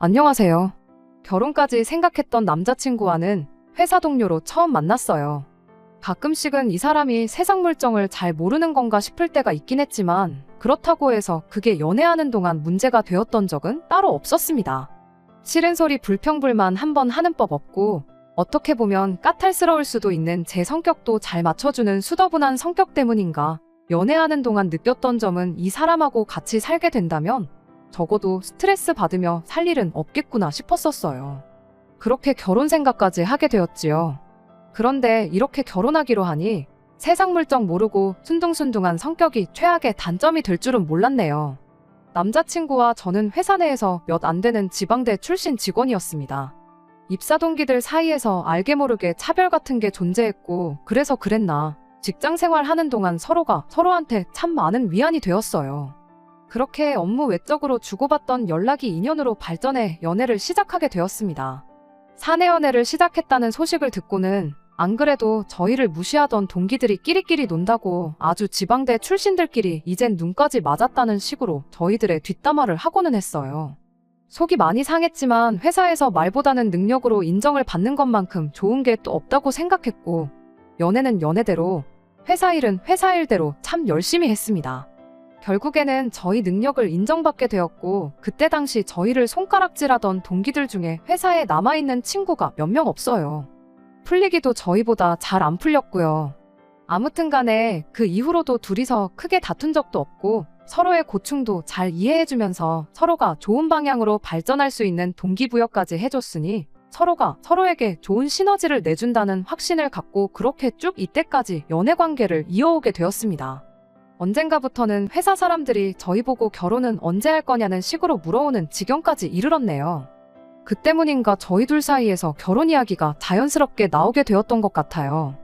안녕하세요. 결혼까지 생각했던 남자친구와는 회사 동료로 처음 만났어요. 가끔씩은 이 사람이 세상 물정을 잘 모르는 건가 싶을 때가 있긴 했지만 그렇다고 해서 그게 연애하는 동안 문제가 되었던 적은 따로 없었습니다. 싫은 소리 불평불만 한번 하는 법 없고 어떻게 보면 까탈스러울 수도 있는 제 성격도 잘 맞춰주는 수더분한 성격 때문인가 연애하는 동안 느꼈던 점은 이 사람하고 같이 살게 된다면 적어도 스트레스 받으며 살 일은 없겠구나 싶었었어요. 그렇게 결혼 생각까지 하게 되었지요. 그런데 이렇게 결혼하기로 하니 세상 물정 모르고 순둥순둥한 성격이 최악의 단점이 될 줄은 몰랐네요. 남자친구와 저는 회사 내에서 몇 안 되는 지방대 출신 직원이었습니다. 입사 동기들 사이에서 알게 모르게 차별 같은 게 존재했고 그래서 그랬나 직장 생활하는 동안 서로가 서로한테 참 많은 위안이 되었어요. 그렇게 업무 외적으로 주고받던 연락이 인연으로 발전해 연애를 시작하게 되었습니다. 사내 연애를 시작했다는 소식을 듣고는 안 그래도 저희를 무시하던 동기들이 끼리끼리 논다고 아주 지방대 출신들끼리 이젠 눈까지 맞았다는 식으로 저희들의 뒷담화를 하고는 했어요. 속이 많이 상했지만 회사에서 말보다는 능력으로 인정을 받는 것만큼 좋은 게 또 없다고 생각했고 연애는 연애대로 회사 일은 회사 일대로 참 열심히 했습니다. 결국에는 저희 능력을 인정받게 되었고 그때 당시 저희를 손가락질하던 동기들 중에 회사에 남아있는 친구가 몇 명 없어요. 풀리기도 저희보다 잘 안 풀렸고요. 아무튼 간에 그 이후로도 둘이서 크게 다툰 적도 없고 서로의 고충도 잘 이해해주면서 서로가 좋은 방향으로 발전할 수 있는 동기부여까지 해줬으니 서로가 서로에게 좋은 시너지를 내준다는 확신을 갖고 그렇게 쭉 이때까지 연애관계를 이어오게 되었습니다. 언젠가부터는 회사 사람들이 저희 보고 결혼은 언제 할 거냐는 식으로 물어오는 지경까지 이르렀네요. 그 때문인가 저희 둘 사이에서 결혼 이야기가 자연스럽게 나오게 되었던 것 같아요.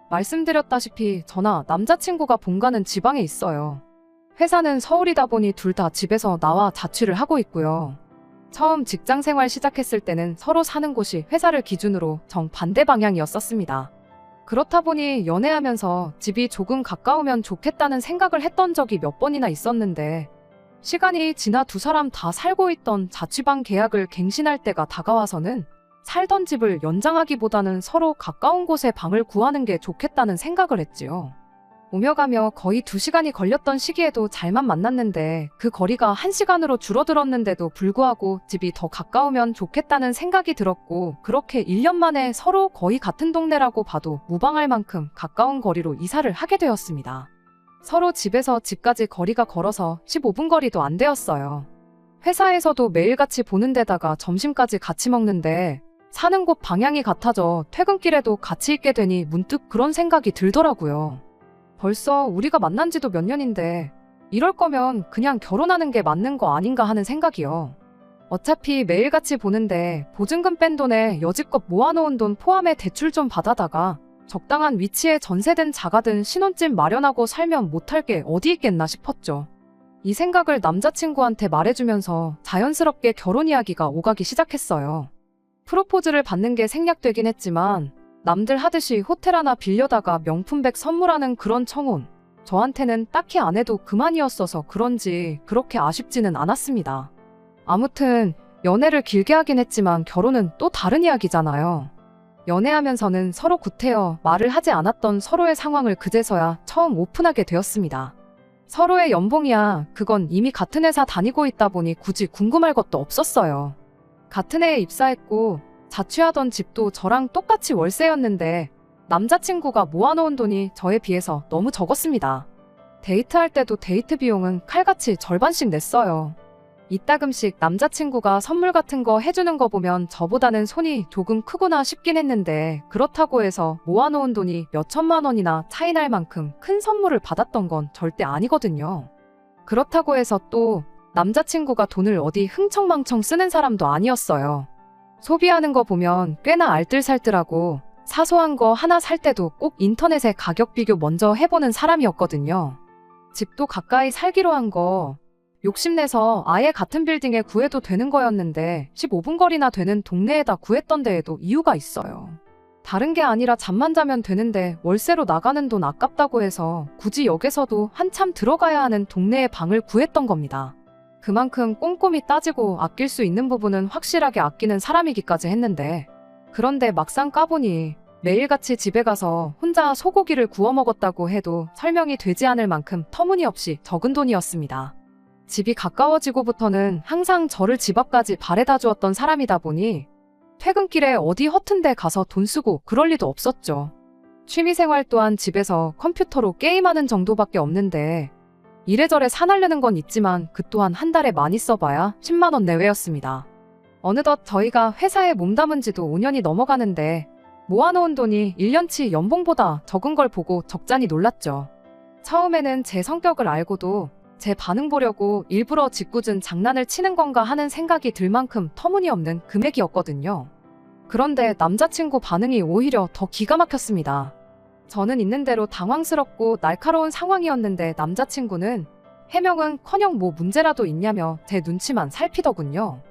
말씀드렸다시피 저나 남자친구가 본가는 지방에 있어요. 회사는 서울이다 보니 둘 다 집에서 나와 자취를 하고 있고요. 처음 직장 생활 시작했을 때는 서로 사는 곳이 회사를 기준으로 정반대 방향이었었습니다. 그렇다 보니 연애하면서 집이 조금 가까우면 좋겠다는 생각을 했던 적이 몇 번이나 있었는데 시간이 지나 두 사람 다 살고 있던 자취방 계약을 갱신할 때가 다가와서는 살던 집을 연장하기보다는 서로 가까운 곳에 방을 구하는 게 좋겠다는 생각을 했지요. 오며 가며 거의 2시간이 걸렸던 시기에도 잘만 만났는데 그 거리가 1시간으로 줄어들었는데도 불구하고 집이 더 가까우면 좋겠다는 생각이 들었고 그렇게 1년 만에 서로 거의 같은 동네라고 봐도 무방할 만큼 가까운 거리로 이사를 하게 되었습니다. 서로 집에서 집까지 거리가 걸어서 15분 거리도 안 되었어요. 회사에서도 매일같이 보는 데다가 점심까지 같이 먹는데 사는 곳 방향이 같아져 퇴근길에도 같이 있게 되니 문득 그런 생각이 들더라고요. 벌써 우리가 만난 지도 몇 년인데 이럴 거면 그냥 결혼하는 게 맞는 거 아닌가 하는 생각이요. 어차피 매일같이 보는데 보증금 뺀 돈에 여지껏 모아놓은 돈 포함해 대출 좀 받아다가 적당한 위치에 전세든 자가든 신혼집 마련하고 살면 못할 게 어디 있겠나 싶었죠. 이 생각을 남자친구한테 말해주면서 자연스럽게 결혼 이야기가 오가기 시작했어요. 프로포즈를 받는 게 생략되긴 했지만 남들 하듯이 호텔 하나 빌려다가 명품백 선물하는 그런 청혼. 저한테는 딱히 안 해도 그만이었어서 그런지 그렇게 아쉽지는 않았습니다. 아무튼 연애를 길게 하긴 했지만 결혼은 또 다른 이야기잖아요. 연애하면서는 서로 구태여 말을 하지 않았던 서로의 상황을 그제서야 처음 오픈하게 되었습니다. 서로의 연봉이야 그건 이미 같은 회사 다니고 있다 보니 굳이 궁금할 것도 없었어요. 같은 해에 입사했고 자취하던 집도 저랑 똑같이 월세였는데 남자친구가 모아놓은 돈이 저에 비해서 너무 적었습니다. 데이트할 때도 데이트 비용은 칼같이 절반씩 냈어요. 이따금씩 남자친구가 선물 같은 거 해주는 거 보면 저보다는 손이 조금 크구나 싶긴 했는데 그렇다고 해서 모아놓은 돈이 몇 천만 원이나 차이 날 만큼 큰 선물을 받았던 건 절대 아니거든요. 그렇다고 해서 또 남자친구가 돈을 어디 흥청망청 쓰는 사람도 아니었어요. 소비하는 거 보면 꽤나 알뜰살뜰하고 사소한 거 하나 살 때도 꼭 인터넷에 가격 비교 먼저 해보는 사람이었거든요. 집도 가까이 살기로 한 거 욕심내서 아예 같은 빌딩에 구해도 되는 거였는데 15분 거리나 되는 동네에다 구했던 데에도 이유가 있어요. 다른 게 아니라 잠만 자면 되는데 월세로 나가는 돈 아깝다고 해서 굳이 역에서도 한참 들어가야 하는 동네에 방을 구했던 겁니다. 그만큼 꼼꼼히 따지고 아낄 수 있는 부분은 확실하게 아끼는 사람이기까지 했는데, 그런데 막상 까보니 매일같이 집에 가서 혼자 소고기를 구워 먹었다고 해도 설명이 되지 않을 만큼 터무니없이 적은 돈이었습니다. 집이 가까워지고부터는 항상 저를 집 앞까지 바래다 주었던 사람이다 보니 퇴근길에 어디 허튼 데 가서 돈 쓰고 그럴 리도 없었죠. 취미생활 또한 집에서 컴퓨터로 게임하는 정도밖에 없는데 이래저래 사날르는 건 있지만 그 또한 한 달에 많이 써봐야 10만 원 내외였습니다. 어느덧 저희가 회사에 몸담은 지도 5년이 넘어가는데 모아놓은 돈이 1년치 연봉보다 적은 걸 보고 적잖이 놀랐죠. 처음에는 제 성격을 알고도 제 반응 보려고 일부러 짓궂은 장난을 치는 건가 하는 생각이 들 만큼 터무니없는 금액이었거든요. 그런데 남자친구 반응이 오히려 더 기가 막혔습니다. 저는 있는 대로 당황스럽고 날카로운 상황이었는데 남자친구는 해명은커녕 뭐 문제라도 있냐며 제 눈치만 살피더군요.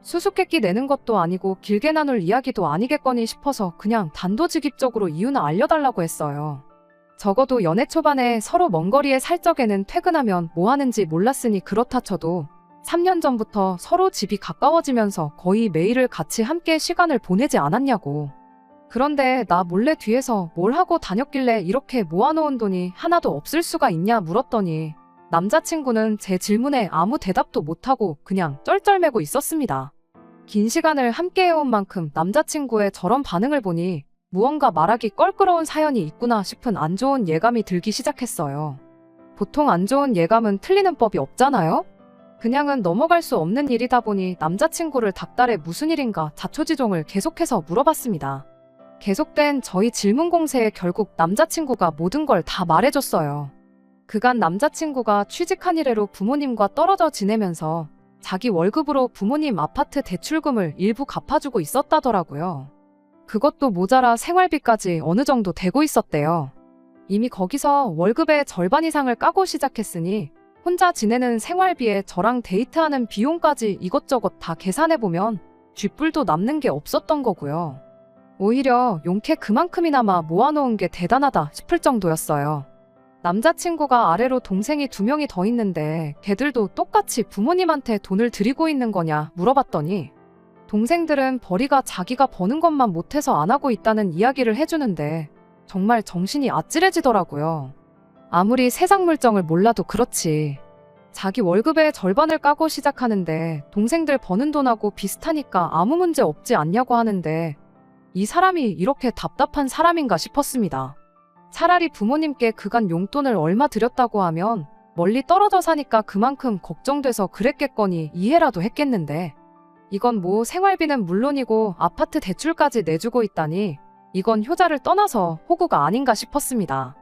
수수께끼 내는 것도 아니고 길게 나눌 이야기도 아니겠거니 싶어서 그냥 단도직입적으로 이유는 알려달라고 했어요. 적어도 연애 초반에 서로 먼 거리에 살 적에는 퇴근하면 뭐 하는지 몰랐으니 그렇다 쳐도 3년 전부터 서로 집이 가까워지면서 거의 매일을 같이 함께 시간을 보내지 않았냐고. 그런데 나 몰래 뒤에서 뭘 하고 다녔길래 이렇게 모아놓은 돈이 하나도 없을 수가 있냐 물었더니 남자친구는 제 질문에 아무 대답도 못하고 그냥 쩔쩔매고 있었습니다. 긴 시간을 함께해온 만큼 남자친구의 저런 반응을 보니 무언가 말하기 껄끄러운 사연이 있구나 싶은 안 좋은 예감이 들기 시작했어요. 보통 안 좋은 예감은 틀리는 법이 없잖아요? 그냥은 넘어갈 수 없는 일이다 보니 남자친구를 닥달해 무슨 일인가 자초지종을 계속해서 물어봤습니다. 계속된 저희 질문 공세에 결국 남자친구가 모든 걸 다 말해줬어요. 그간 남자친구가 취직한 이래로 부모님과 떨어져 지내면서 자기 월급으로 부모님 아파트 대출금을 일부 갚아주고 있었다더라고요. 그것도 모자라 생활비까지 어느 정도 되고 있었대요. 이미 거기서 월급의 절반 이상을 까고 시작했으니 혼자 지내는 생활비에 저랑 데이트하는 비용까지 이것저것 다 계산해보면 쥐뿔도 남는 게 없었던 거고요. 오히려 용케 그만큼이나마 모아놓은 게 대단하다 싶을 정도였어요. 남자친구가 아래로 동생이 2명이 더 있는데 걔들도 똑같이 부모님한테 돈을 드리고 있는 거냐 물어봤더니 동생들은 벌이가 자기가 버는 것만 못해서 안 하고 있다는 이야기를 해주는데 정말 정신이 아찔해지더라고요. 아무리 세상 물정을 몰라도 그렇지. 자기 월급의 절반을 까고 시작하는데 동생들 버는 돈하고 비슷하니까 아무 문제 없지 않냐고 하는데 이 사람이 이렇게 답답한 사람인가 싶었습니다. 차라리 부모님께 그간 용돈을 얼마 드렸다고 하면 멀리 떨어져 사니까 그만큼 걱정돼서 그랬겠거니 이해라도 했겠는데 이건 뭐 생활비는 물론이고 아파트 대출까지 내주고 있다니 이건 효자를 떠나서 호구가 아닌가 싶었습니다.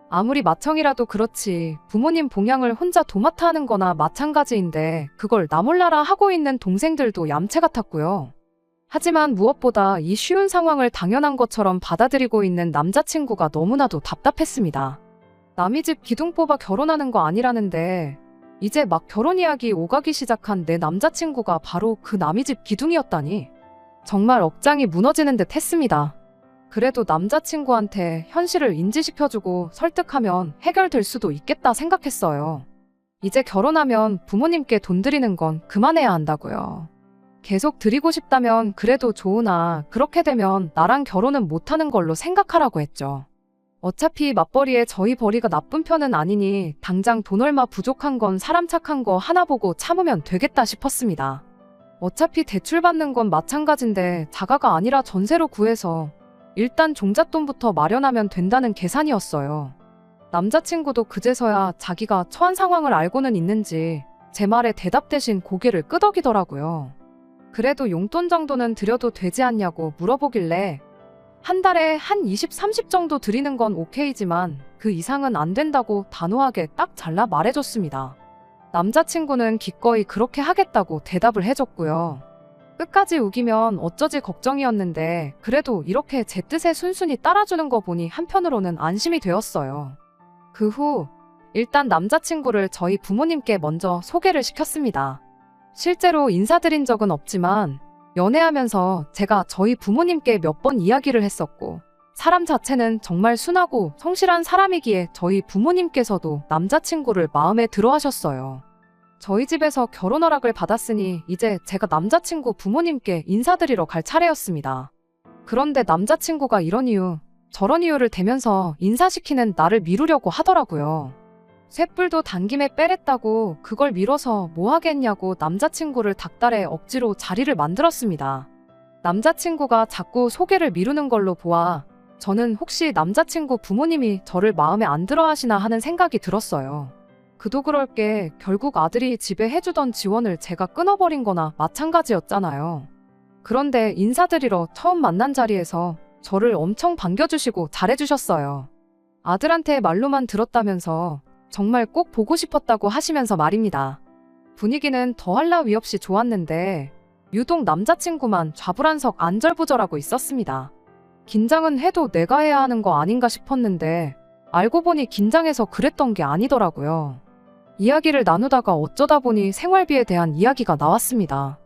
아무리 맏형이라도 그렇지 부모님 봉양을 혼자 도맡아 하는 거나 마찬가지인데 그걸 나 몰라라 하고 있는 동생들도 얌체 같았고요. 하지만 무엇보다 이 쉬운 상황을 당연한 것처럼 받아들이고 있는 남자친구가 너무나도 답답했습니다. 남의 집 기둥 뽑아 결혼하는 거 아니라는데 이제 막 결혼 이야기 오가기 시작한 내 남자친구가 바로 그 남의 집 기둥이었다니 정말 억장이 무너지는 듯 했습니다. 그래도 남자친구한테 현실을 인지시켜주고 설득하면 해결될 수도 있겠다 생각했어요. 이제 결혼하면 부모님께 돈 드리는 건 그만해야 한다고요. 계속 드리고 싶다면 그래도 좋으나 그렇게 되면 나랑 결혼은 못하는 걸로 생각하라고 했죠. 어차피 맞벌이에 저희 벌이가 나쁜 편은 아니니 당장 돈 얼마 부족한 건 사람 착한 거 하나 보고 참으면 되겠다 싶었습니다. 어차피 대출 받는 건 마찬가지인데 자가가 아니라 전세로 구해서 일단 종잣돈부터 마련하면 된다는 계산이었어요. 남자친구도 그제서야 자기가 처한 상황을 알고는 있는지 제 말에 대답 대신 고개를 끄덕이더라고요. 그래도 용돈 정도는 드려도 되지 않냐고 물어보길래 한 달에 한 20, 30 정도 드리는 건 오케이지만 그 이상은 안 된다고 단호하게 딱 잘라 말해줬습니다. 남자친구는 기꺼이 그렇게 하겠다고 대답을 해줬고요. 끝까지 우기면 어쩌지 걱정이었는데 그래도 이렇게 제 뜻에 순순히 따라주는 거 보니 한편으로는 안심이 되었어요. 그 후 일단 남자친구를 저희 부모님께 먼저 소개를 시켰습니다. 실제로 인사드린 적은 없지만 연애하면서 제가 저희 부모님께 몇 번 이야기를 했었고 사람 자체는 정말 순하고 성실한 사람이기에 저희 부모님께서도 남자친구를 마음에 들어 하셨어요. 저희 집에서 결혼 허락을 받았으니 이제 제가 남자친구 부모님께 인사드리러 갈 차례였습니다. 그런데 남자친구가 이런 이유, 저런 이유를 대면서 인사시키는 나를 미루려고 하더라고요. 쇳불도 당김에 빼랬다고 그걸 미뤄서 뭐 하겠냐고 남자친구를 닥달해 억지로 자리를 만들었습니다. 남자친구가 자꾸 소개를 미루는 걸로 보아 저는 혹시 남자친구 부모님이 저를 마음에 안 들어 하시나 하는 생각이 들었어요. 그도 그럴 게 결국 아들이 집에 해주던 지원을 제가 끊어버린 거나 마찬가지였잖아요. 그런데 인사드리러 처음 만난 자리에서 저를 엄청 반겨주시고 잘해주셨어요. 아들한테 말로만 들었다면서 정말 꼭 보고 싶었다고 하시면서 말입니다. 분위기는 더할 나위 없이 좋았는데 유독 남자친구만 좌불안석 안절부절하고 있었습니다. 긴장은 해도 내가 해야 하는 거 아닌가 싶었는데 알고 보니 긴장해서 그랬던 게 아니더라고요. 이야기를 나누다가 어쩌다 보니 생활비에 대한 이야기가 나왔습니다.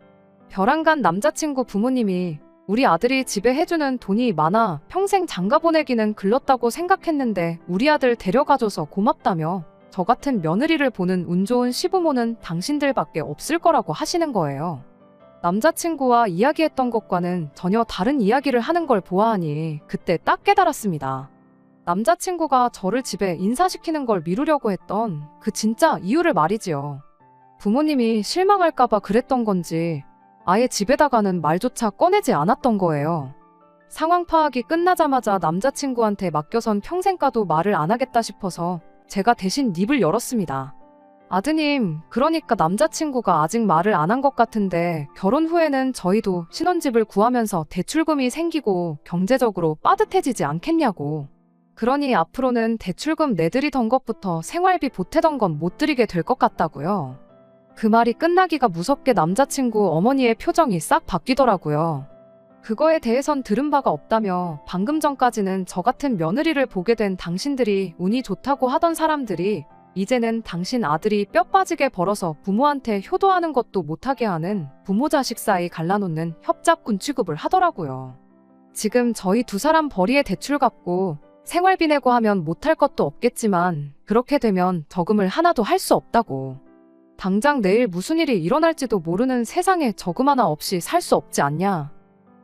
벼랑간 남자친구 부모님이 우리 아들이 집에 해주는 돈이 많아 평생 장가 보내기는 글렀다고 생각했는데 우리 아들 데려가줘서 고맙다며 저 같은 며느리를 보는 운 좋은 시부모는 당신들밖에 없을 거라고 하시는 거예요. 남자친구와 이야기했던 것과는 전혀 다른 이야기를 하는 걸 보아하니 그때 딱 깨달았습니다. 남자친구가 저를 집에 인사시키는 걸 미루려고 했던 그 진짜 이유를 말이지요. 부모님이 실망할까봐 그랬던 건지 아예 집에다가는 말조차 꺼내지 않았던 거예요. 상황 파악이 끝나자마자 남자친구한테 맡겨선 평생 가도 말을 안 하겠다 싶어서 제가 대신 입을 열었습니다. 아드님, 그러니까 남자친구가 아직 말을 안 한 것 같은데 결혼 후에는 저희도 신혼집을 구하면서 대출금이 생기고 경제적으로 빠듯해지지 않겠냐고. 그러니 앞으로는 대출금 내드리던 것부터 생활비 보태던 건 못 드리게 될 것 같다고요. 그 말이 끝나기가 무섭게 남자친구 어머니의 표정이 싹 바뀌더라고요. 그거에 대해선 들은 바가 없다며 방금 전까지는 저 같은 며느리를 보게 된 당신들이 운이 좋다고 하던 사람들이 이제는 당신 아들이 뼈 빠지게 벌어서 부모한테 효도하는 것도 못하게 하는 부모 자식 사이 갈라놓는 협잡꾼 취급을 하더라고요. 지금 저희 두 사람 벌이에 대출 갚고 생활비 내고 하면 못할 것도 없겠지만 그렇게 되면 저금을 하나도 할 수 없다고. 당장 내일 무슨 일이 일어날지도 모르는 세상에 저금 하나 없이 살 수 없지 않냐.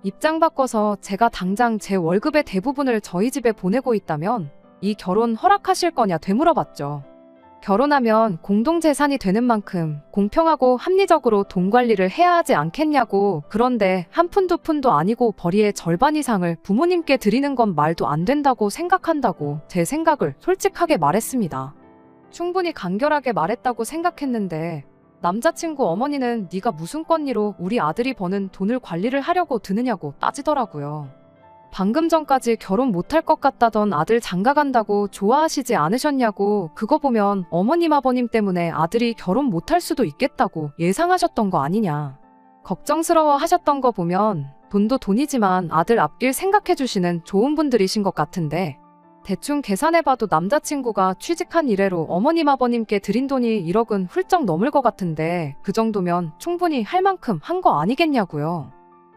입장 바꿔서 제가 당장 제 월급의 대부분을 저희 집에 보내고 있다면 이 결혼 허락하실 거냐 되물어봤죠. 결혼하면 공동재산이 되는 만큼 공평하고 합리적으로 돈 관리를 해야 하지 않겠냐고. 그런데 한 푼 두 푼도 아니고 벌이의 절반 이상을 부모님께 드리는 건 말도 안 된다고 생각한다고 제 생각을 솔직하게 말했습니다. 충분히 간결하게 말했다고 생각했는데 남자친구 어머니는 네가 무슨 권리로 우리 아들이 버는 돈을 관리를 하려고 드느냐고 따지더라고요. 방금 전까지 결혼 못할 것 같다던 아들 장가 간다고 좋아하시지 않으셨냐고. 그거 보면 어머님 아버님 때문에 아들이 결혼 못할 수도 있겠다고 예상하셨던 거 아니냐. 걱정스러워 하셨던 거 보면 돈도 돈이지만 아들 앞길 생각해 주시는 좋은 분들이신 것 같은데 대충 계산해봐도 남자친구가 취직한 이래로 어머님 아버님께 드린 돈이 1억은 훌쩍 넘을 것 같은데 그 정도면 충분히 할 만큼 한 거 아니겠냐고요.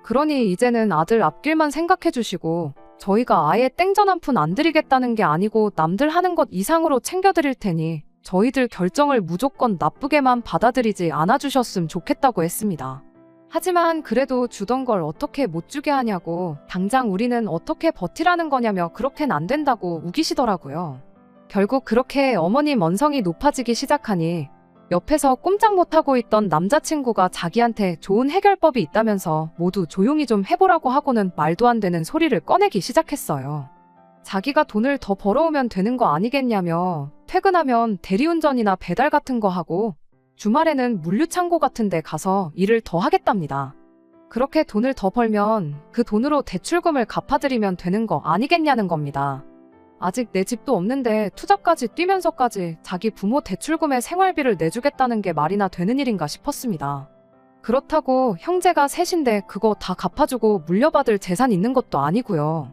그러니 이제는 아들 앞길만 생각해 주시고 저희가 아예 땡전 한 푼 안 드리겠다는 게 아니고 남들 하는 것 이상으로 챙겨드릴 테니 저희들 결정을 무조건 나쁘게만 받아들이지 않아주셨으면 좋겠다고 했습니다. 하지만 그래도 주던 걸 어떻게 못 주게 하냐고, 당장 우리는 어떻게 버티라는 거냐며 그렇게는 안 된다고 우기시더라고요. 결국 그렇게 어머님 언성이 높아지기 시작하니 옆에서 꼼짝 못하고 있던 남자친구가 자기한테 좋은 해결법이 있다면서 모두 조용히 좀 해보라고 하고는 말도 안 되는 소리를 꺼내기 시작했어요. 자기가 돈을 더 벌어오면 되는 거 아니겠냐며 퇴근하면 대리운전이나 배달 같은 거 하고 주말에는 물류창고 같은 데 가서 일을 더 하겠답니다. 그렇게 돈을 더 벌면 그 돈으로 대출금을 갚아드리면 되는 거 아니겠냐는 겁니다. 아직 내 집도 없는데 투자까지 뛰면서까지 자기 부모 대출금에 생활비를 내주겠다는 게 말이나 되는 일인가 싶었습니다. 그렇다고 형제가 셋인데 그거 다 갚아주고 물려받을 재산 있는 것도 아니고요.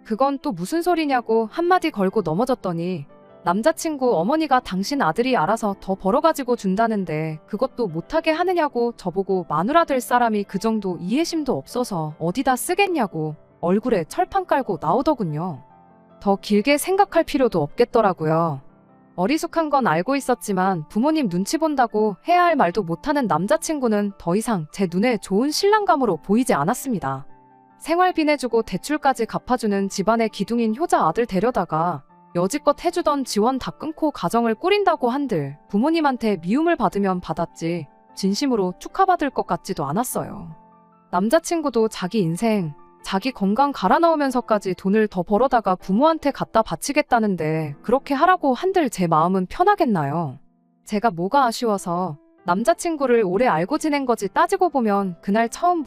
그건 또 무슨 소리냐고 한마디 걸고 넘어졌더니 남자친구 어머니가 당신 아들이 알아서 더 벌어가지고 준다는데 그것도 못하게 하느냐고 저보고 마누라 될 사람이 그 정도 이해심도 없어서 어디다 쓰겠냐고 얼굴에 철판 깔고 나오더군요. 더 길게 생각할 필요도 없겠더라고요. 어리숙한 건 알고 있었지만 부모님 눈치 본다고 해야 할 말도 못하는 남자친구는 더 이상 제 눈에 좋은 신랑감으로 보이지 않았습니다. 생활비 내주고 대출까지 갚아주는 집안의 기둥인 효자 아들 데려다가 여지껏 해주던 지원 다 끊고 가정을 꾸린다고 한들 부모님한테 미움을 받으면 받았지 진심으로 축하받을 것 같지도 않았어요. 남자친구도 자기 인생, 자기 건강 갈아 넣으면서까지 돈을 더 벌어다가 부모한테 갖다 바치겠다는데 그렇게 하라고 한들 제 마음은 편하겠나요? 제가 뭐가 아쉬워서 남자친구를 오래 알고 지낸 거지 따지고 보면 그날 처음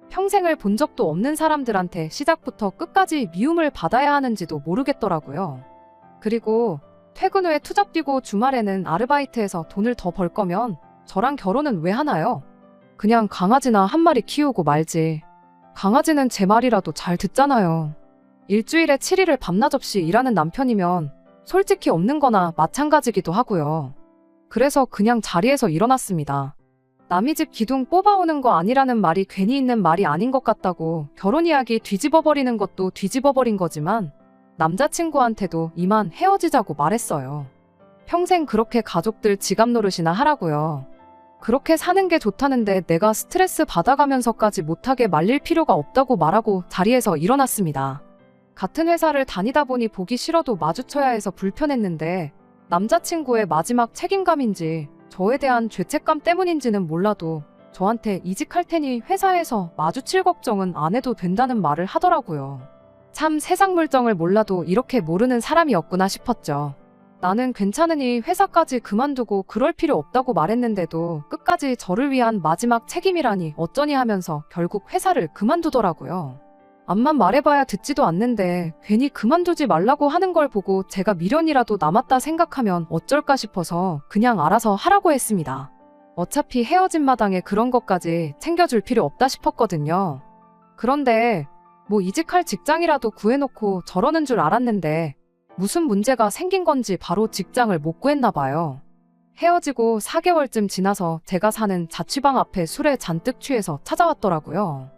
평생을 본 적도 없는 사람들한테 시작부터 끝까지 미움을 받아야 하는지도 모르겠더라고요. 그리고 퇴근 후에 투잡 뛰고 주말에는 아르바이트해서 돈을 더 벌 거면 저랑 결혼은 왜 하나요? 그냥 강아지나 한 마리 키우고 말지. 강아지는 제 말이라도 잘 듣잖아요. 일주일에 7일을 밤낮 없이 일하는 남편이면 솔직히 없는 거나 마찬가지기도 하고요. 그래서 그냥 자리에서 일어났습니다. 남의 집 기둥 뽑아오는 거 아니라는 말이 괜히 있는 말이 아닌 것 같다고 결혼 이야기 뒤집어버리는 것도 뒤집어버린 거지만 남자친구한테도 이만 헤어지자고 말했어요. 평생 그렇게 가족들 지갑 노릇이나 하라고요. 그렇게 사는 게 좋다는데 내가 스트레스 받아가면서까지 못하게 말릴 필요가 없다고 말하고 자리에서 일어났습니다. 같은 회사를 다니다 보니 보기 싫어도 마주쳐야 해서 불편했는데 남자친구의 마지막 책임감인지 저에 대한 죄책감 때문인지는 몰라도 저한테 이직할 테니 회사에서 마주칠 걱정은 안 해도 된다는 말을 하더라고요. 참 세상 물정을 몰라도 이렇게 모르는 사람이었구나 싶었죠. 나는 괜찮으니 회사까지 그만두고 그럴 필요 없다고 말했는데도 끝까지 저를 위한 마지막 책임이라니 어쩌니 하면서 결국 회사를 그만두더라고요. 앞만 말해봐야 듣지도 않는데 괜히 그만두지 말라고 하는 걸 보고 제가 미련이라도 남았다 생각하면 어쩔까 싶어서 그냥 알아서 하라고 했습니다. 어차피 헤어진 마당에 그런 것까지 챙겨줄 필요 없다 싶었거든요. 그런데 뭐 이직할 직장이라도 구해놓고 저러는 줄 알았는데 무슨 문제가 생긴 건지 바로 직장을 못 구했나 봐요. 헤어지고 4개월쯤 지나서 제가 사는 자취방 앞에 술에 잔뜩 취해서 찾아왔더라고요.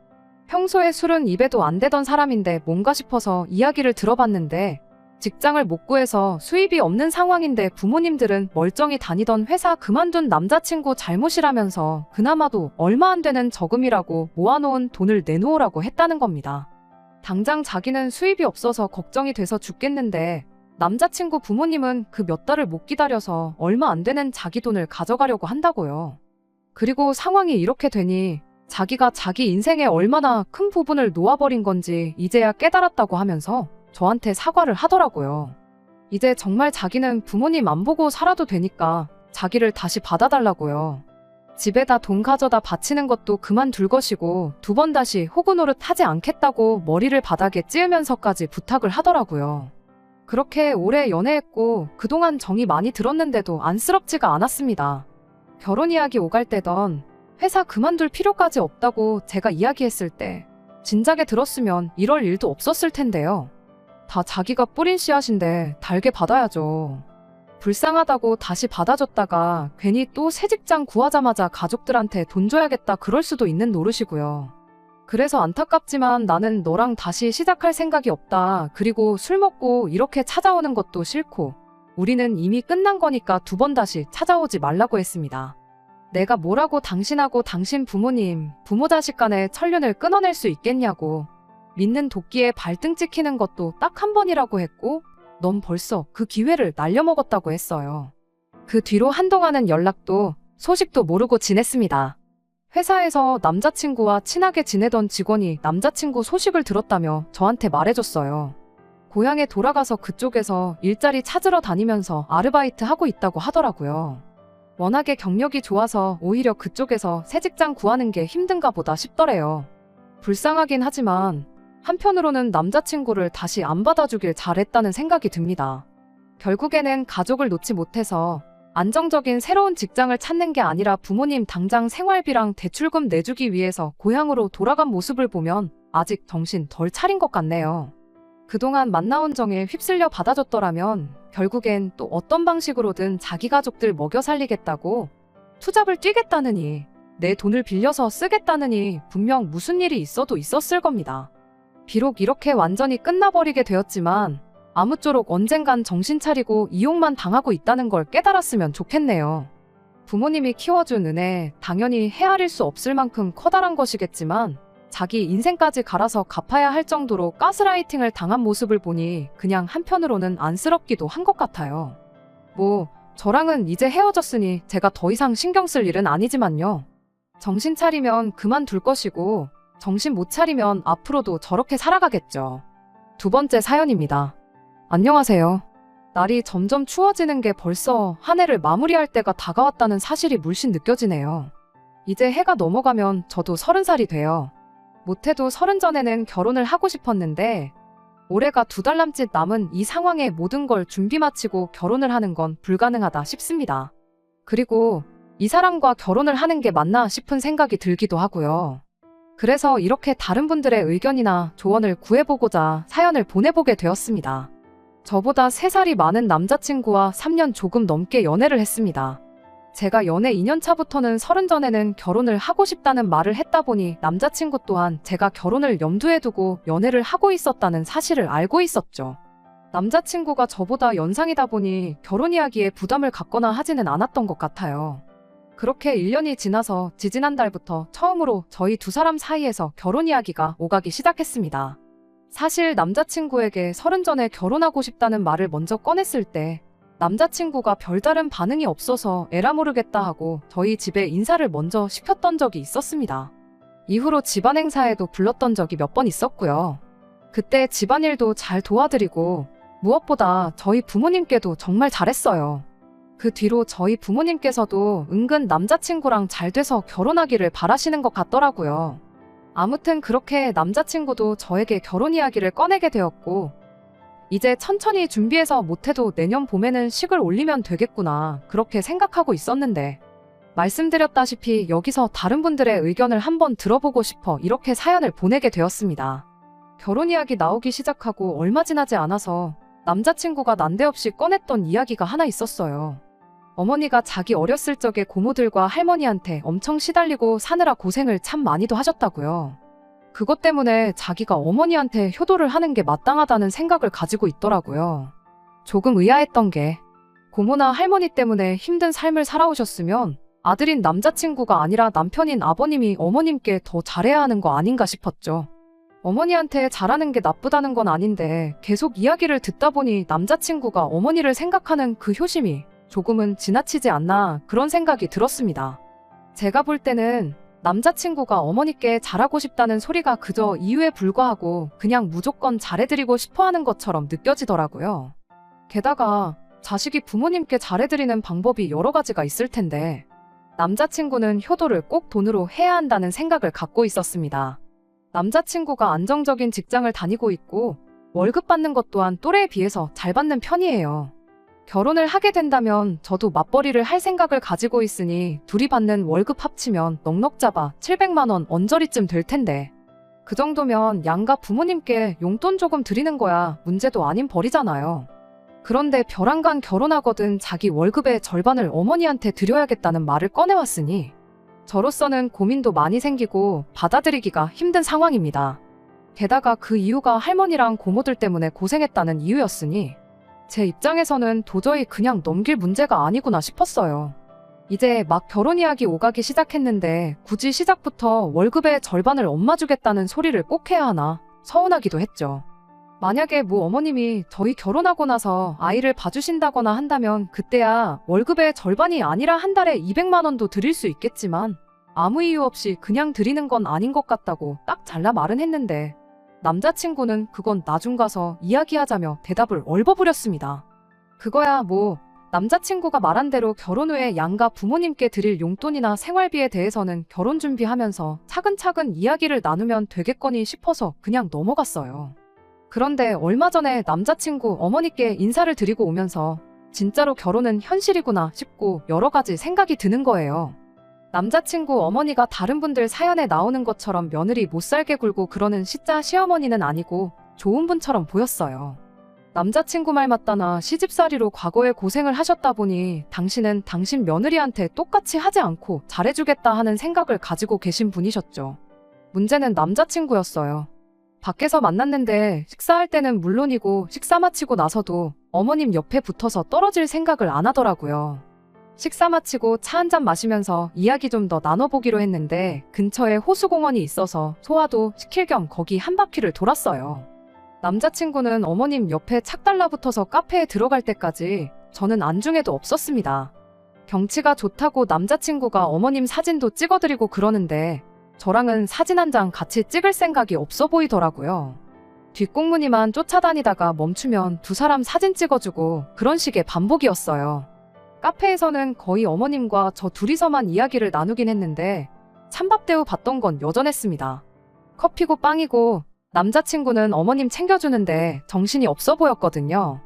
평소에 술은 입에도 안 대던 사람인데 뭔가 싶어서 이야기를 들어봤는데 직장을 못 구해서 수입이 없는 상황인데 부모님들은 멀쩡히 다니던 회사 그만둔 남자친구 잘못이라면서 그나마도 얼마 안 되는 저금이라고 모아놓은 돈을 내놓으라고 했다는 겁니다. 당장 자기는 수입이 없어서 걱정이 돼서 죽겠는데 남자친구 부모님은 그 몇 달을 못 기다려서 얼마 안 되는 자기 돈을 가져가려고 한다고요. 그리고 상황이 이렇게 되니 자기가 자기 인생에 얼마나 큰 부분을 놓아버린 건지 이제야 깨달았다고 하면서 저한테 사과를 하더라고요. 이제 정말 자기는 부모님 안 보고 살아도 되니까 자기를 다시 받아달라고요. 집에다 돈 가져다 바치는 것도 그만둘 것이고 2번 다시 호구 노릇 하지 않겠다고 머리를 바닥에 찌으면서까지 부탁을 하더라고요. 그렇게 오래 연애했고 그동안 정이 많이 들었는데도 안쓰럽지가 않았습니다. 결혼 이야기 오갈 때던 회사 그만둘 필요까지 없다고 제가 이야기했을 때 진작에 들었으면 이럴 일도 없었을 텐데요. 다 자기가 뿌린 씨앗인데 달게 받아야죠. 불쌍하다고 다시 받아줬다가 괜히 또 새 직장 구하자마자 가족들한테 돈 줘야겠다 그럴 수도 있는 노릇이고요. 그래서 안타깝지만 나는 너랑 다시 시작할 생각이 없다. 그리고 술 먹고 이렇게 찾아오는 것도 싫고 우리는 이미 끝난 거니까 2번 다시 찾아오지 말라고 했습니다. 내가 뭐라고 당신하고 당신 부모님, 부모 자식 간의 천륜을 끊어낼 수 있겠냐고. 믿는 도끼에 발등 찍히는 것도 딱 1번이라고 했고 넌 벌써 그 기회를 날려먹었다고 했어요. 그 뒤로 한동안은 연락도 소식도 모르고 지냈습니다. 회사에서 남자친구와 친하게 지내던 직원이 남자친구 소식을 들었다며 저한테 말해줬어요. 고향에 돌아가서 그쪽에서 일자리 찾으러 다니면서 아르바이트 하고 있다고 하더라고요. 워낙에 경력이 좋아서 오히려 그쪽에서 새 직장 구하는 게 힘든가 보다 싶더래요. 불쌍하긴 하지만 한편으로는 남자친구를 다시 안 받아주길 잘했다는 생각이 듭니다. 결국에는 가족을 놓지 못해서 안정적인 새로운 직장을 찾는 게 아니라 부모님 당장 생활비랑 대출금 내주기 위해서 고향으로 돌아간 모습을 보면 아직 정신 덜 차린 것 같네요. 그동안 만나온 정에 휩쓸려 받아줬더라면 결국엔 또 어떤 방식으로든 자기 가족들 먹여 살리겠다고 투잡을 뛰겠다느니 내 돈을 빌려서 쓰겠다느니 분명 무슨 일이 있어도 있었을 겁니다. 비록 이렇게 완전히 끝나버리게 되었지만 아무쪼록 언젠간 정신 차리고 이용만 당하고 있다는 걸 깨달았으면 좋겠네요. 부모님이 키워준 은혜, 당연히 헤아릴 수 없을 만큼 커다란 것이겠지만 자기 인생까지 갈아서 갚아야 할 정도로 가스라이팅을 당한 모습을 보니 그냥 한편으로는 안쓰럽기도 한 것 같아요. 뭐 저랑은 이제 헤어졌으니 제가 더 이상 신경 쓸 일은 아니지만요. 정신 차리면 그만둘 것이고 정신 못 차리면 앞으로도 저렇게 살아가겠죠. 두 번째 사연입니다. 안녕하세요. 날이 점점 추워지는 게 벌써 한 해를 마무리할 때가 다가왔다는 사실이 물씬 느껴지네요. 이제 해가 넘어가면 저도 30살이 돼요. 못해도 30 전에는 결혼을 하고 싶었는데 올해가 2달 남짓 남은 이 상황에 모든 걸 준비 마치고 결혼을 하는 건 불가능하다 싶습니다. 그리고 이 사람과 결혼을 하는 게 맞나 싶은 생각이 들기도 하고요. 그래서 이렇게 다른 분들의 의견이나 조언을 구해보고자 사연을 보내보게 되었습니다. 저보다 3살이 많은 남자친구와 3년 조금 넘게 연애를 했습니다. 제가 연애 2년 차부터는 30 전에는 결혼을 하고 싶다는 말을 했다 보니 남자친구 또한 제가 결혼을 염두에 두고 연애를 하고 있었다는 사실을 알고 있었죠. 남자친구가 저보다 연상이다 보니 결혼 이야기에 부담을 갖거나 하지는 않았던 것 같아요. 그렇게 1년이 지나서 지지난달부터 처음으로 저희 두 사람 사이에서 결혼 이야기가 오가기 시작했습니다. 사실 남자친구에게 30 전에 결혼하고 싶다는 말을 먼저 꺼냈을 때 남자친구가 별다른 반응이 없어서 에라 모르겠다 하고 저희 집에 인사를 먼저 시켰던 적이 있었습니다. 이후로 집안 행사에도 불렀던 적이 몇 번 있었고요. 그때 집안일도 잘 도와드리고 무엇보다 저희 부모님께도 정말 잘했어요. 그 뒤로 저희 부모님께서도 은근 남자친구랑 잘 돼서 결혼하기를 바라시는 것 같더라고요. 아무튼 그렇게 남자친구도 저에게 결혼 이야기를 꺼내게 되었고 이제 천천히 준비해서 못해도 내년 봄에는 식을 올리면 되겠구나 그렇게 생각하고 있었는데 말씀드렸다시피 여기서 다른 분들의 의견을 한번 들어보고 싶어 이렇게 사연을 보내게 되었습니다. 결혼 이야기 나오기 시작하고 얼마 지나지 않아서 남자친구가 난데없이 꺼냈던 이야기가 하나 있었어요. 어머니가 자기 어렸을 적에 고모들과 할머니한테 엄청 시달리고 사느라 고생을 참 많이도 하셨다고요. 그것 때문에 자기가 어머니한테 효도를 하는 게 마땅하다는 생각을 가지고 있더라고요. 조금 의아했던 게 고모나 할머니 때문에 힘든 삶을 살아오셨으면 아들인 남자친구가 아니라 남편인 아버님이 어머님께 더 잘해야 하는 거 아닌가 싶었죠. 어머니한테 잘하는 게 나쁘다는 건 아닌데 계속 이야기를 듣다 보니 남자친구가 어머니를 생각하는 그 효심이 조금은 지나치지 않나 그런 생각이 들었습니다. 제가 볼 때는 남자친구가 어머니께 잘하고 싶다는 소리가 그저 이유에 불과하고 그냥 무조건 잘해드리고 싶어하는 것처럼 느껴지더라고요. 게다가 자식이 부모님께 잘해드리는 방법이 여러 가지가 있을 텐데 남자친구는 효도를 꼭 돈으로 해야 한다는 생각을 갖고 있었습니다. 남자친구가 안정적인 직장을 다니고 있고 월급 받는 것 또한 또래에 비해서 잘 받는 편이에요. 결혼을 하게 된다면 저도 맞벌이를 할 생각을 가지고 있으니 둘이 받는 월급 합치면 넉넉 잡아 700만 원 언저리쯤 될 텐데 그 정도면 양가 부모님께 용돈 조금 드리는 거야 문제도 아닌 벌이잖아요. 그런데 벼랑간 결혼하거든 자기 월급의 절반을 어머니한테 드려야겠다는 말을 꺼내왔으니 저로서는 고민도 많이 생기고 받아들이기가 힘든 상황입니다. 게다가 그 이유가 할머니랑 고모들 때문에 고생했다는 이유였으니 제 입장에서는 도저히 그냥 넘길 문제가 아니구나 싶었어요. 이제 막 결혼 이야기 오가기 시작했는데 굳이 시작부터 월급의 절반을 엄마 주겠다는 소리를 꼭 해야 하나 서운하기도 했죠. 만약에 어머님이 저희 결혼하고 나서 아이를 봐주신다거나 한다면 그때야 월급의 절반이 아니라 한 달에 200만 원도 드릴 수 있겠지만 아무 이유 없이 그냥 드리는 건 아닌 것 같다고 딱 잘라 말은 했는데 남자친구는 그건 나중 가서 이야기하자며 대답을 얼버무렸습니다. 그거야 남자친구가 말한 대로 결혼 후에 양가 부모님께 드릴 용돈이나 생활비에 대해서는 결혼 준비하면서 차근차근 이야기를 나누면 되겠거니 싶어서 그냥 넘어갔어요. 그런데 얼마 전에 남자친구 어머니께 인사를 드리고 오면서 진짜로 결혼은 현실이구나 싶고 여러 가지 생각이 드는 거예요. 남자친구 어머니가 다른 분들 사연에 나오는 것처럼 며느리 못살게 굴고 그러는 시짜 시어머니는 아니고 좋은 분처럼 보였어요. 남자친구 말 맞다나 시집살이로 과거에 고생을 하셨다 보니 당신은 당신 며느리한테 똑같이 하지 않고 잘해주겠다 하는 생각을 가지고 계신 분이셨죠. 문제는 남자친구였어요. 밖에서 만났는데 식사할 때는 물론이고 식사 마치고 나서도 어머님 옆에 붙어서 떨어질 생각을 안 하더라고요. 식사 마치고 차 한잔 마시면서 이야기 좀 더 나눠보기로 했는데 근처에 호수공원이 있어서 소화도 시킬 겸 거기 한 바퀴를 돌았어요. 남자친구는 어머님 옆에 착 달라붙어서 카페에 들어갈 때까지 저는 안중에도 없었습니다. 경치가 좋다고 남자친구가 어머님 사진도 찍어드리고 그러는데 저랑은 사진 한 장 같이 찍을 생각이 없어 보이더라고요. 뒷공무니만 쫓아다니다가 멈추면 두 사람 사진 찍어주고 그런 식의 반복이었어요. 카페에서는 거의 어머님과 저 둘이서만 이야기를 나누긴 했는데 찬밥대우 받던 건 여전했습니다. 커피고 빵이고 남자친구는 어머님 챙겨주는데 정신이 없어 보였거든요.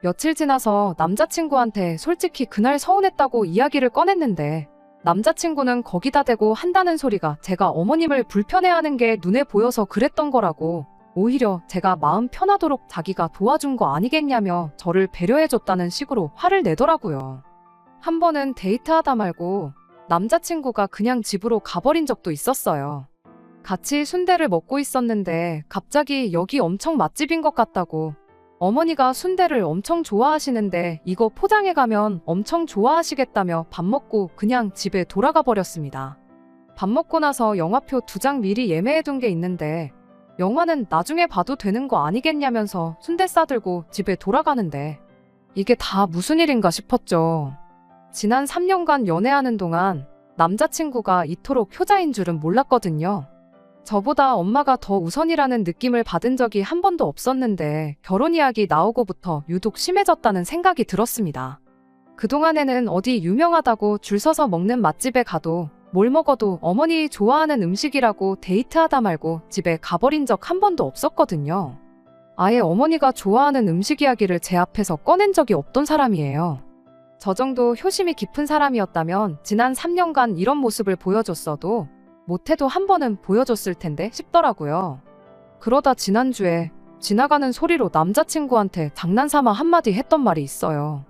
며칠 지나서 남자친구한테 솔직히 그날 서운했다고 이야기를 꺼냈는데 남자친구는 거기다 대고 한다는 소리가 제가 어머님을 불편해하는 게 눈에 보여서 그랬던 거라고, 오히려 제가 마음 편하도록 자기가 도와준 거 아니겠냐며 저를 배려해줬다는 식으로 화를 내더라고요. 한 번은 데이트하다 말고 남자친구가 그냥 집으로 가버린 적도 있었어요. 같이 순대를 먹고 있었는데 갑자기 여기 엄청 맛집인 것 같다고, 어머니가 순대를 엄청 좋아하시는데 이거 포장해 가면 엄청 좋아하시겠다며 밥 먹고 그냥 집에 돌아가 버렸습니다. 밥 먹고 나서 영화표 2장 미리 예매해둔 게 있는데 영화는 나중에 봐도 되는 거 아니겠냐면서 순대 싸들고 집에 돌아가는데 이게 다 무슨 일인가 싶었죠. 지난 3년간 연애하는 동안 남자친구가 이토록 효자인 줄은 몰랐거든요. 저보다 엄마가 더 우선이라는 느낌을 받은 적이 한 번도 없었는데 결혼 이야기 나오고부터 유독 심해졌다는 생각이 들었습니다. 그동안에는 어디 유명하다고 줄 서서 먹는 맛집에 가도 뭘 먹어도 어머니 좋아하는 음식이라고 데이트하다 말고 집에 가버린 적 한 번도 없었거든요. 아예 어머니가 좋아하는 음식 이야기를 제 앞에서 꺼낸 적이 없던 사람이에요. 저 정도 효심이 깊은 사람이었다면 지난 3년간 이런 모습을 보여줬어도 못해도 한 번은 보여줬을 텐데 싶더라고요. 그러다 지난주에 지나가는 소리로 남자친구한테 장난삼아 한마디 했던 말이 있어요.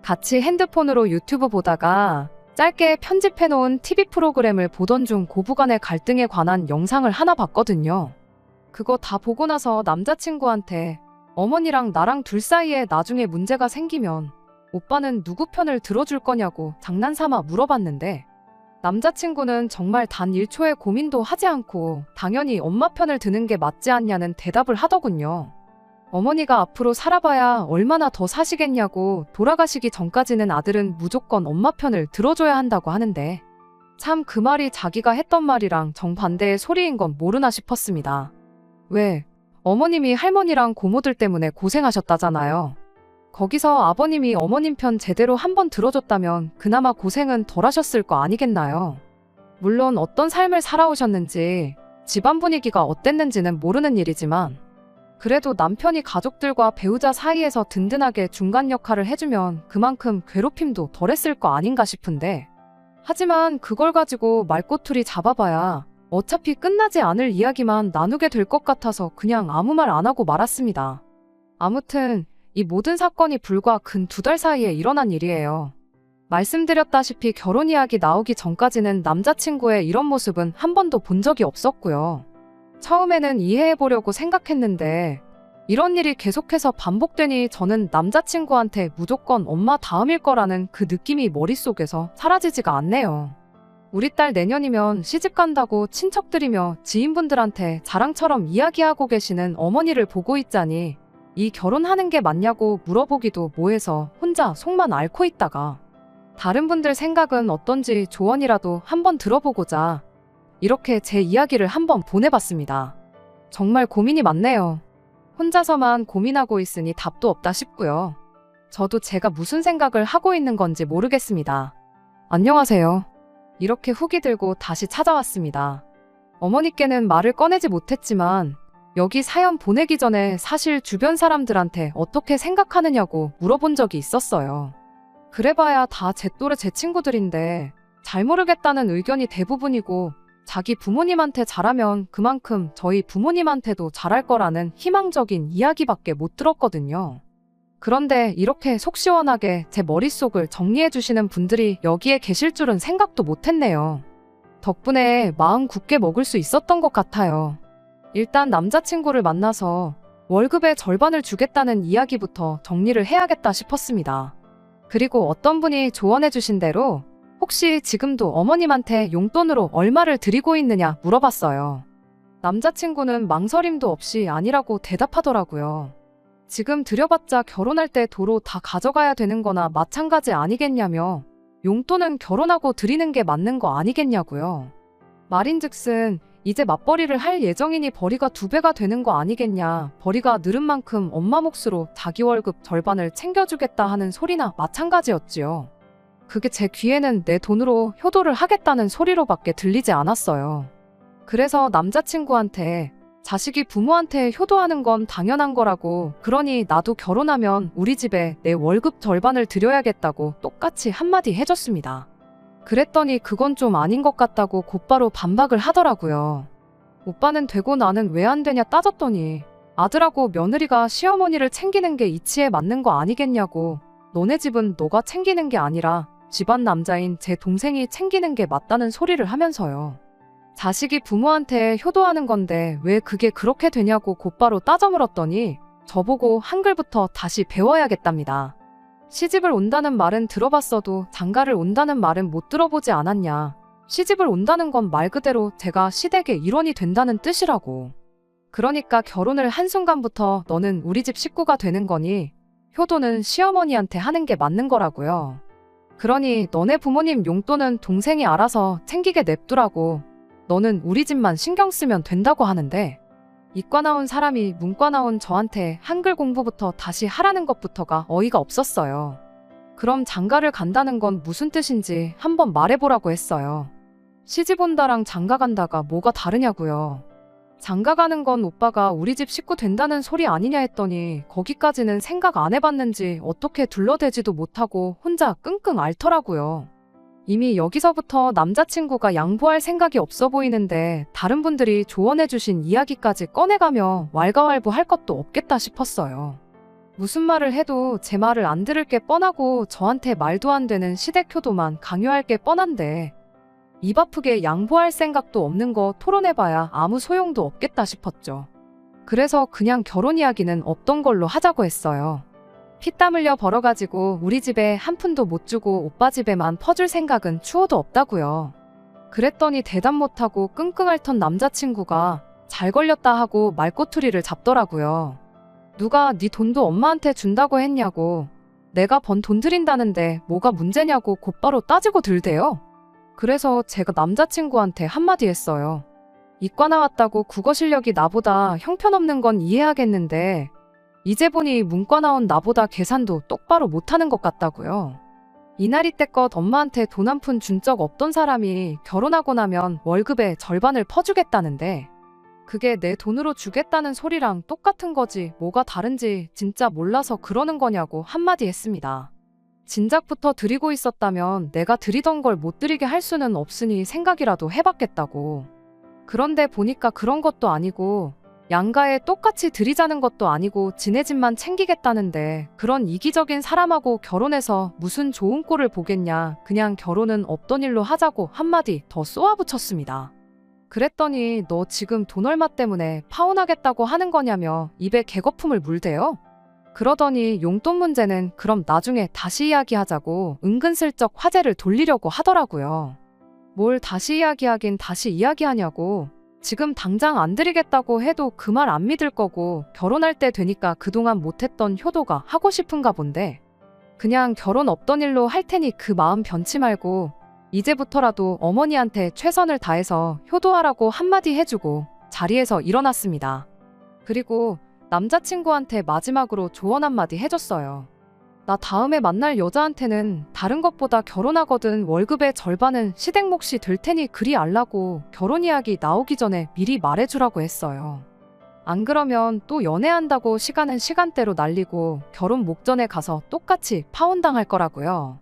같이 핸드폰으로 유튜브 보다가 짧게 편집해놓은 TV 프로그램을 보던 중 고부간의 갈등에 관한 영상을 하나 봤거든요. 그거 다 보고 나서 남자친구한테 어머니랑 나랑 둘 사이에 나중에 문제가 생기면 오빠는 누구 편을 들어줄 거냐고 장난삼아 물어봤는데 남자친구는 정말 단 1초의 고민도 하지 않고 당연히 엄마 편을 드는 게 맞지 않냐는 대답을 하더군요. 어머니가 앞으로 살아봐야 얼마나 더 사시겠냐고 돌아가시기 전까지는 아들은 무조건 엄마 편을 들어줘야 한다고 하는데 참 그 말이 자기가 했던 말이랑 정반대의 소리인 건 모르나 싶었습니다. 왜? 어머님이 할머니랑 고모들 때문에 고생하셨다잖아요. 거기서 아버님이 어머님 편 제대로 한번 들어줬다면 그나마 고생은 덜 하셨을 거 아니겠나요? 물론 어떤 삶을 살아오셨는지 집안 분위기가 어땠는지는 모르는 일이지만 그래도 남편이 가족들과 배우자 사이에서 든든하게 중간 역할을 해주면 그만큼 괴롭힘도 덜했을 거 아닌가 싶은데 하지만 그걸 가지고 말꼬투리 잡아봐야 어차피 끝나지 않을 이야기만 나누게 될 것 같아서 그냥 아무 말 안 하고 말았습니다. 아무튼 이 모든 사건이 불과 근 2달 사이에 일어난 일이에요. 말씀드렸다시피 결혼 이야기 나오기 전까지는 남자친구의 이런 모습은 한 번도 본 적이 없었고요. 처음에는 이해해보려고 생각했는데 이런 일이 계속해서 반복되니 저는 남자친구한테 무조건 엄마 다음일 거라는 그 느낌이 머릿속에서 사라지지가 않네요. 우리 딸 내년이면 시집 간다고 친척들이며 지인분들한테 자랑처럼 이야기하고 계시는 어머니를 보고 있자니 이 결혼하는 게 맞냐고 물어보기도 뭐해서 혼자 속만 앓고 있다가 다른 분들 생각은 어떤지 조언이라도 한번 들어보고자 이렇게 제 이야기를 한번 보내봤습니다. 정말 고민이 많네요. 혼자서만 고민하고 있으니 답도 없다 싶고요. 저도 제가 무슨 생각을 하고 있는 건지 모르겠습니다. 안녕하세요. 이렇게 후기 들고 다시 찾아왔습니다. 어머니께는 말을 꺼내지 못했지만 여기 사연 보내기 전에 사실 주변 사람들한테 어떻게 생각하느냐고 물어본 적이 있었어요. 그래봐야 다 제 또래 제 친구들인데 잘 모르겠다는 의견이 대부분이고 자기 부모님한테 잘하면 그만큼 저희 부모님한테도 잘할 거라는 희망적인 이야기밖에 못 들었거든요. 그런데 이렇게 속 시원하게 제 머릿속을 정리해 주시는 분들이 여기에 계실 줄은 생각도 못했네요. 덕분에 마음 굳게 먹을 수 있었던 것 같아요. 일단 남자친구를 만나서 월급의 절반을 주겠다는 이야기부터 정리를 해야겠다 싶었습니다. 그리고 어떤 분이 조언해 주신 대로 혹시 지금도 어머님한테 용돈으로 얼마를 드리고 있느냐 물어봤어요. 남자친구는 망설임도 없이 아니라고 대답하더라고요. 지금 드려봤자 결혼할 때 도로 다 가져가야 되는 거나 마찬가지 아니겠냐며 용돈은 결혼하고 드리는 게 맞는 거 아니겠냐고요. 말인즉슨 이제 맞벌이를 할 예정이니 벌이가 2배가 되는 거 아니겠냐. 벌이가 늘은 만큼 엄마 몫으로 자기 월급 절반을 챙겨주겠다 하는 소리나 마찬가지였지요. 그게 제 귀에는 내 돈으로 효도를 하겠다는 소리로밖에 들리지 않았어요. 그래서 남자친구한테 자식이 부모한테 효도하는 건 당연한 거라고, 그러니 나도 결혼하면 우리 집에 내 월급 절반을 드려야겠다고 똑같이 한마디 해줬습니다. 그랬더니 그건 좀 아닌 것 같다고 곧바로 반박을 하더라고요. 오빠는 되고 나는 왜 안 되냐 따졌더니 아들하고 며느리가 시어머니를 챙기는 게 이치에 맞는 거 아니겠냐고, 너네 집은 너가 챙기는 게 아니라 집안 남자인 제 동생이 챙기는 게 맞다는 소리를 하면서요. 자식이 부모한테 효도하는 건데 왜 그게 그렇게 되냐고 곧바로 따져 물었더니 저보고 한글부터 다시 배워야겠답니다. 시집을 온다는 말은 들어봤어도 장가를 온다는 말은 못 들어보지 않았냐. 시집을 온다는 건 말 그대로 제가 시댁의 일원이 된다는 뜻이라고. 그러니까 결혼을 한순간부터 너는 우리 집 식구가 되는 거니 효도는 시어머니한테 하는 게 맞는 거라고요. 그러니 너네 부모님 용돈은 동생이 알아서 챙기게 냅두라고. 너는 우리 집만 신경 쓰면 된다고 하는데, 이과 나온 사람이 문과 나온 저한테 한글 공부부터 다시 하라는 것부터가 어이가 없었어요. 그럼 장가를 간다는 건 무슨 뜻인지 한번 말해보라고 했어요. 시집 온다랑 장가 간다가 뭐가 다르냐고요. 장가 가는 건 오빠가 우리 집 식구 된다는 소리 아니냐 했더니 거기까지는 생각 안 해봤는지 어떻게 둘러대지도 못하고 혼자 끙끙 앓더라고요. 이미 여기서부터 남자친구가 양보할 생각이 없어 보이는데 다른 분들이 조언해주신 이야기까지 꺼내가며 왈가왈부할 것도 없겠다 싶었어요. 무슨 말을 해도 제 말을 안 들을 게 뻔하고 저한테 말도 안 되는 시댁 효도만 강요할 게 뻔한데 입 아프게 양보할 생각도 없는 거 토론해봐야 아무 소용도 없겠다 싶었죠. 그래서 그냥 결혼 이야기는 없던 걸로 하자고 했어요. 피땀 흘려 벌어가지고 우리 집에 한 푼도 못 주고 오빠 집에만 퍼줄 생각은 추호도 없다고요. 그랬더니 대답 못하고 끙끙 앓던 남자친구가 잘 걸렸다 하고 말꼬투리를 잡더라고요. 누가 네 돈도 엄마한테 준다고 했냐고, 내가 번 돈 드린다는데 뭐가 문제냐고 곧바로 따지고 들대요. 그래서 제가 남자친구한테 한마디 했어요. 이과 나왔다고 국어 실력이 나보다 형편없는 건 이해하겠는데 이제 보니 문과 나온 나보다 계산도 똑바로 못하는 것 같다고요. 이날이 때껏 엄마한테 돈 한 푼 준 적 없던 사람이 결혼하고 나면 월급의 절반을 퍼주겠다는데 그게 내 돈으로 주겠다는 소리랑 똑같은 거지 뭐가 다른지 진짜 몰라서 그러는 거냐고 한마디 했습니다. 진작부터 드리고 있었다면 내가 드리던 걸 못 드리게 할 수는 없으니 생각이라도 해봤겠다고. 그런데 보니까 그런 것도 아니고 양가에 똑같이 드리자는 것도 아니고 지네 집만 챙기겠다는데 그런 이기적인 사람하고 결혼해서 무슨 좋은 꼴을 보겠냐. 그냥 결혼은 없던 일로 하자고 한마디 더 쏘아붙였습니다. 그랬더니 너 지금 돈 얼마 때문에 파혼하겠다고 하는 거냐며 입에 개거품을 물대요. 그러더니 용돈 문제는 그럼 나중에 다시 이야기하자고 은근슬쩍 화제를 돌리려고 하더라고요. 뭘 다시 이야기하긴 다시 이야기하냐고. 지금 당장 안 드리겠다고 해도 그 말 안 믿을 거고 결혼할 때 되니까 그동안 못했던 효도가 하고 싶은가 본데 그냥 결혼 없던 일로 할 테니 그 마음 변치 말고 이제부터라도 어머니한테 최선을 다해서 효도하라고 한마디 해주고 자리에서 일어났습니다. 그리고 남자친구한테 마지막으로 조언 한마디 해줬어요. 나 다음에 만날 여자한테는 다른 것보다 결혼하거든 월급의 절반은 시댁 몫이 될 테니 그리 알라고 결혼 이야기 나오기 전에 미리 말해주라고 했어요. 안 그러면 또 연애한다고 시간은 시간대로 날리고 결혼 목전에 가서 똑같이 파혼당할 거라고요.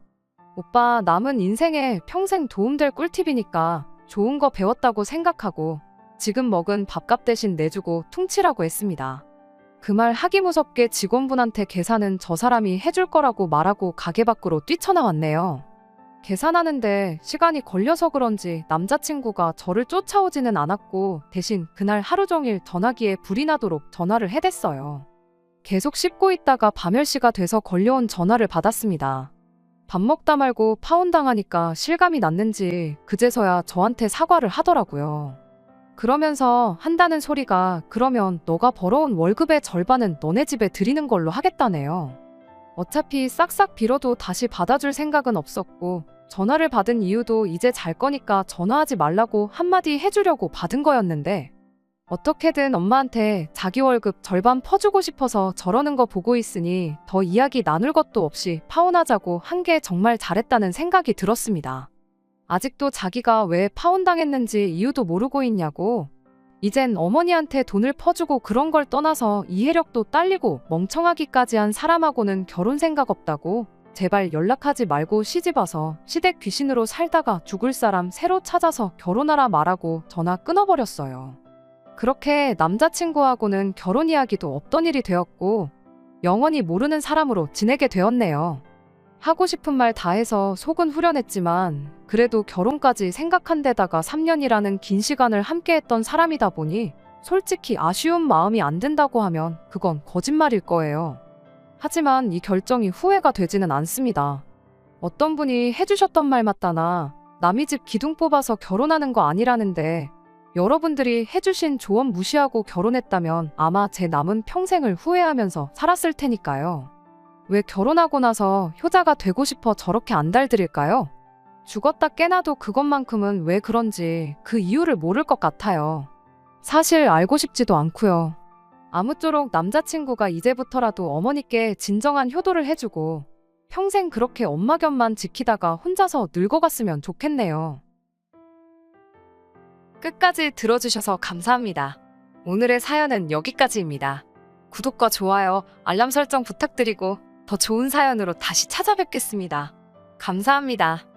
오빠 남은 인생에 평생 도움될 꿀팁이니까 좋은 거 배웠다고 생각하고 지금 먹은 밥값 대신 내주고 퉁치라고 했습니다. 그 말 하기 무섭게 직원분한테 계산은 저 사람이 해줄 거라고 말하고 가게 밖으로 뛰쳐나왔네요. 계산하는데 시간이 걸려서 그런지 남자친구가 저를 쫓아오지는 않았고 대신 그날 하루 종일 전화기에 불이 나도록 전화를 해댔어요. 계속 씹고 있다가 밤10시가 돼서 걸려온 전화를 받았습니다. 밥 먹다 말고 파혼당하니까 실감이 났는지 그제서야 저한테 사과를 하더라고요. 그러면서 한다는 소리가 그러면 너가 벌어온 월급의 절반은 너네 집에 드리는 걸로 하겠다네요. 어차피 싹싹 빌어도 다시 받아줄 생각은 없었고 전화를 받은 이유도 이제 잘 거니까 전화하지 말라고 한마디 해주려고 받은 거였는데 어떻게든 엄마한테 자기 월급 절반 퍼주고 싶어서 저러는 거 보고 있으니 더 이야기 나눌 것도 없이 파혼하자고 한 게 정말 잘했다는 생각이 들었습니다. 아직도 자기가 왜 파혼당했는지 이유도 모르고 있냐고. 이젠 어머니한테 돈을 퍼주고 그런 걸 떠나서 이해력도 딸리고 멍청하기까지 한 사람하고는 결혼 생각 없다고. 제발 연락하지 말고 시집와서 시댁 귀신으로 살다가 죽을 사람 새로 찾아서 결혼하라 말하고 전화 끊어버렸어요. 그렇게 남자친구하고는 결혼 이야기도 없던 일이 되었고 영원히 모르는 사람으로 지내게 되었네요. 하고 싶은 말 다 해서 속은 후련했지만 그래도 결혼까지 생각한 데다가 3년이라는 긴 시간을 함께했던 사람이다 보니 솔직히 아쉬운 마음이 안 든다고 하면 그건 거짓말일 거예요. 하지만 이 결정이 후회가 되지는 않습니다. 어떤 분이 해주셨던 말 맞다나 남의 집 기둥 뽑아서 결혼하는 거 아니라는데 여러분들이 해주신 조언 무시하고 결혼했다면 아마 제 남은 평생을 후회하면서 살았을 테니까요. 왜 결혼하고 나서 효자가 되고 싶어 저렇게 안달들일까요? 죽었다 깨나도 그것만큼은 왜 그런지 그 이유를 모를 것 같아요. 사실 알고 싶지도 않고요. 아무쪼록 남자친구가 이제부터라도 어머니께 진정한 효도를 해주고 평생 그렇게 엄마 곁만 지키다가 혼자서 늙어갔으면 좋겠네요. 끝까지 들어주셔서 감사합니다. 오늘의 사연은 여기까지입니다. 구독과 좋아요, 알람 설정 부탁드리고 더 좋은 사연으로 다시 찾아뵙겠습니다. 감사합니다.